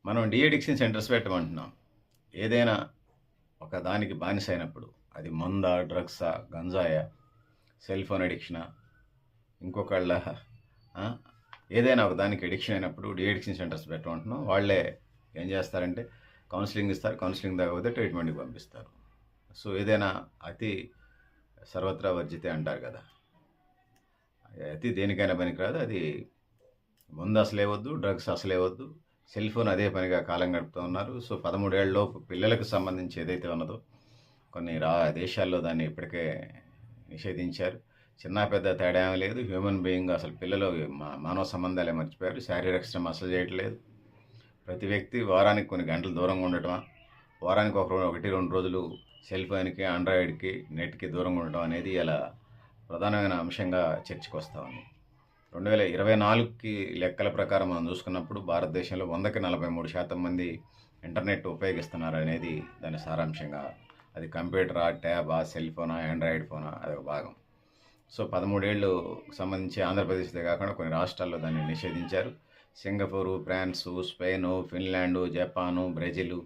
మనం de addiction centres పెట్టమంటున్నాం. ఏదైనా ఒక దానికి బానిసైనప్పుడు అది మందా, డ్రగ్సా, గంజాయా, సెల్ ఫోన్ అడిక్షనా, ఇంకొకళ్ళ ఆ, ఏదైనా ఒక దానికి అడిక్షన్ అయినప్పుడు డీ అడిక్షన్ సెంటర్స్ పెట్టమంటున్నాం. వాళ్ళే ఏం చేస్తారంటే కౌన్సిలింగ్ ఇస్తారు. కౌన్సిలింగ్ తగ్గకపోతే ట్రీట్మెంట్కి పంపిస్తారు. సో ఏదైనా అతి సర్వత్రా వర్జితే అంటారు కదా, అతి దేనికైనా పనికిరాదు. అది ముందు అసలే వద్దు, డ్రగ్స్ అసలే వద్దు, సెల్ ఫోన్ అదే పనిగా కాలం గడుపుతూ ఉన్నారు. సో 13 ఏళ్ళలోపు పిల్లలకు సంబంధించి ఏదైతే ఉన్నదో కొన్ని దేశాల్లో దాన్ని ఇప్పటికే నిషేధించారు. చిన్న పెద్ద తేడా ఏమీ లేదు. హ్యూమన్ బీయింగ్ అసలు పిల్లలు మానవ సంబంధాలే మర్చిపోయారు. శారీరక శ్రమ అసలు చేయట్లేదు. ప్రతి వ్యక్తి వారానికి కొన్ని గంటలు దూరంగా ఉండటమా, వారానికి ఒకటి 2 రోజులు సెల్ ఫోన్కి, ఆండ్రాయిడ్కి, నెట్కి దూరంగా ఉండటం అనేది ఇలా ప్రధానమైన అంశంగా చర్చకు వస్తూ ఉంది. 2024కి లెక్కల ప్రకారం మనం చూసుకున్నప్పుడు భారతదేశంలో 100కి 43% మంది ఇంటర్నెట్ ఉపయోగిస్తున్నారు అనేది దాని సారాంశంగా. అది కంప్యూటరా, ట్యాబా, సెల్ ఫోనా, ఆండ్రాయిడ్ ఫోనా, అదొక భాగం. సో 13 ఏళ్ళు సంబంధించి ఆంధ్రప్రదేశ్దే కాకుండా కొన్ని రాష్ట్రాల్లో దాన్ని నిషేధించారు. Singapore, France, Spain, Finland, Japan, Brazil,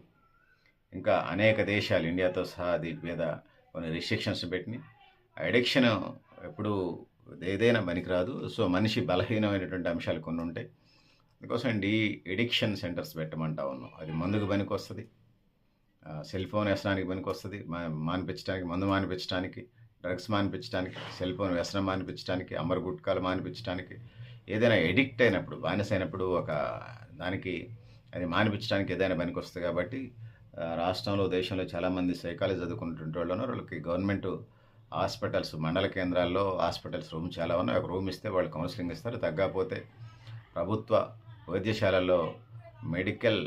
ఇంకా అనేక దేశాలు ఇండియాతో సహా దీని మీద కొన్ని రిస్ట్రిక్షన్స్ పెట్టినాయి. అడిక్షన్ ఎప్పుడు ఏదైనా పనికిరాదు. సో మనిషి బలహీనమైనటువంటి అంశాలు కొన్ని ఉంటాయి. అందుకోసం ఎడిక్షన్ సెంటర్స్ పెట్టమంటా ఉన్నాం. అది మందుకు పనికి వస్తుంది, సెల్ ఫోన్ వ్యసనానికి పనికి వస్తుంది, మానిపించడానికి, మందు మానిపించడానికి, డ్రగ్స్ మానిపించడానికి, సెల్ ఫోన్ వ్యసనం మానిపించడానికి, అమర గుట్కాలు మానిపించడానికి, ఏదైనా ఎడిక్ట్ అయినప్పుడు, బానిస అయినప్పుడు ఒక దానికి అది మానిపించడానికి ఏదైనా పనికి వస్తుంది. కాబట్టి రాష్ట్రంలో, దేశంలో చాలామంది సైకాలజీ చదువుకున్నటువంటి వాళ్ళు ఉన్నారు. వాళ్ళకి గవర్నమెంట్ హాస్పిటల్స్, మండల కేంద్రాల్లో హాస్పిటల్స్ రూమ్ చాలా ఉన్నాయి. ఒక రూమ్ ఇస్తే వాళ్ళు కౌన్సిలింగ్ ఇస్తారు. తగ్గకపోతే ప్రభుత్వ వైద్యశాలల్లో మెడికల్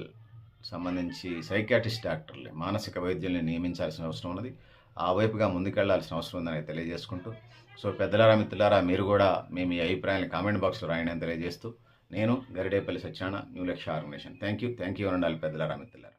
సంబంధించి సైకాట్రిస్ట్ డాక్టర్లు, మానసిక వైద్యుల్ని నియమించాల్సిన అవసరం ఉన్నది. ఆ వైపుగా ముందుకెళ్లాల్సిన అవసరం ఉందని తెలియజేసుకుంటూ, సో పెద్దలారా, మిత్రులారా, మీరు కూడా మీ అభిప్రాయాన్ని కామెంట్ బాక్స్లో రాయండి అని తెలియజేస్తూ, నేను గరిడేపల్లి సత్యనారాయణ, న్యూ లక్ష్య ఆర్గనైజేషన్. థ్యాంక్ యూ అని ఉండాలి పెద్దలారా, మిత్రులారా.